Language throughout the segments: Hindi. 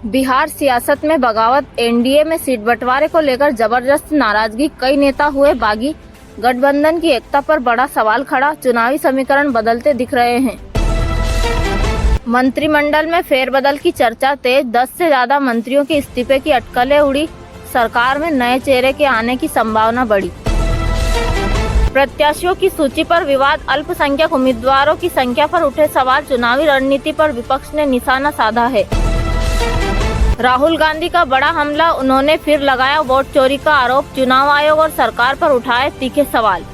बिहार सियासत में बगावत, एनडीए में सीट बंटवारे को लेकर जबरदस्त नाराजगी, कई नेता हुए बागी, गठबंधन की एकता पर बड़ा सवाल खड़ा, चुनावी समीकरण बदलते दिख रहे हैं। मंत्रिमंडल में फेरबदल की चर्चा तेज, 10 से ज्यादा मंत्रियों के इस्तीफे की अटकलें उड़ी, सरकार में नए चेहरे के आने की संभावना बढ़ी। प्रत्याशियों की सूची पर विवाद, अल्पसंख्यक उम्मीदवारों की संख्या पर उठे सवाल, चुनावी रणनीति पर विपक्ष ने निशाना साधा है। राहुल गांधी का बड़ा हमला, उन्होंने फिर लगाया वोट चोरी का आरोप, चुनाव आयोग और सरकार पर उठाए तीखे सवाल।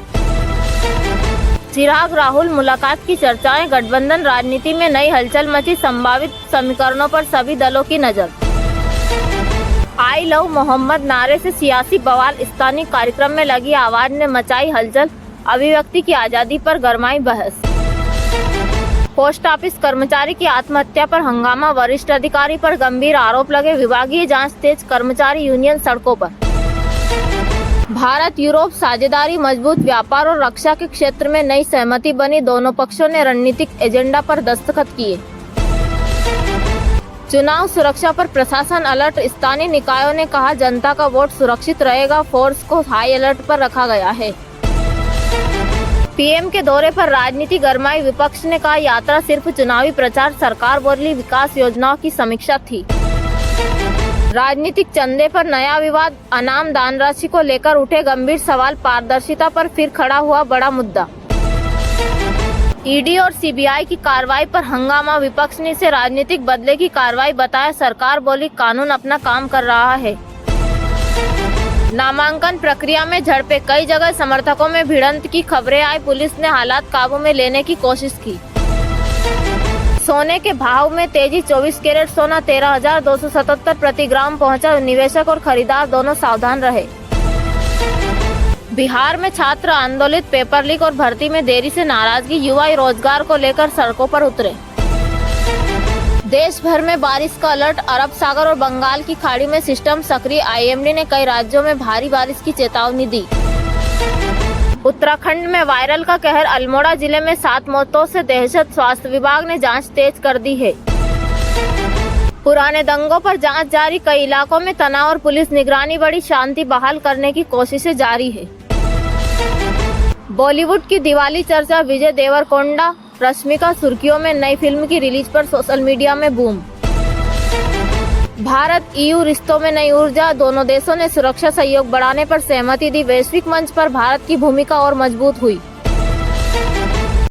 चिराग राहुल मुलाकात की चर्चाएं, गठबंधन राजनीति में नई हलचल मची, संभावित समीकरणों पर सभी दलों की नजर। आई लव मोहम्मद नारे से सियासी बवाल, स्थानीय कार्यक्रम में लगी आवाज ने मचाई हलचल, अभिव्यक्ति की आजादी पर गरमाई बहस। पोस्ट ऑफिस कर्मचारी की आत्महत्या पर हंगामा, वरिष्ठ अधिकारी पर गंभीर आरोप लगे, विभागीय जांच तेज, कर्मचारी यूनियन सड़कों पर। भारत यूरोप साझेदारी मजबूत, व्यापार और रक्षा के क्षेत्र में नई सहमति बनी, दोनों पक्षों ने रणनीतिक एजेंडा पर दस्तखत किए। चुनाव सुरक्षा पर प्रशासन अलर्ट, स्थानीय निकायों ने कहा जनता का वोट सुरक्षित रहेगा, फोर्स को हाई अलर्ट पर रखा गया है। पीएम के दौरे पर राजनीति गरमाई, विपक्ष ने कहा यात्रा सिर्फ चुनावी प्रचार, सरकार बोली विकास योजनाओं की समीक्षा थी। राजनीतिक चंदे पर नया विवाद, अनाम दान राशि को लेकर उठे गंभीर सवाल, पारदर्शिता पर फिर खड़ा हुआ बड़ा मुद्दा। ईडी और सीबीआई की कार्रवाई पर हंगामा, विपक्ष ने इसे राजनीतिक बदले की कार्रवाई बताया, सरकार बोली कानून अपना काम कर रहा है। नामांकन प्रक्रिया में झड़पें, कई जगह समर्थकों में भिड़ंत की खबरें आई, पुलिस ने हालात काबू में लेने की कोशिश की। सोने के भाव में तेजी, 24 कैरेट सोना 13,277 प्रति ग्राम पहुंचा, निवेशक और खरीदार दोनों सावधान रहे। बिहार में छात्र आंदोलित, पेपर लीक और भर्ती में देरी से नाराजगी, युवा रोजगार को लेकर सड़कों पर उतरे। देश भर में बारिश का अलर्ट, अरब सागर और बंगाल की खाड़ी में सिस्टम सक्रिय, आईएमडी ने कई राज्यों में भारी बारिश की चेतावनी दी। उत्तराखंड में वायरल का कहर, अल्मोड़ा जिले में 7 मौतों से दहशत, स्वास्थ्य विभाग ने जांच तेज कर दी है। पुराने दंगों पर जांच जारी, कई इलाकों में तनाव और पुलिस निगरानी बढ़ी, शांति बहाल करने की कोशिशें जारी है। बॉलीवुड की दिवाली चर्चा, विजय देवरकोंडा, रश्मिका सुर्खियों में, नई फिल्म की रिलीज पर सोशल मीडिया में बूम। भारत ईयू रिश्तों में नई ऊर्जा, दोनों देशों ने सुरक्षा सहयोग बढ़ाने पर सहमति दी, वैश्विक मंच पर भारत की भूमिका और मजबूत हुई।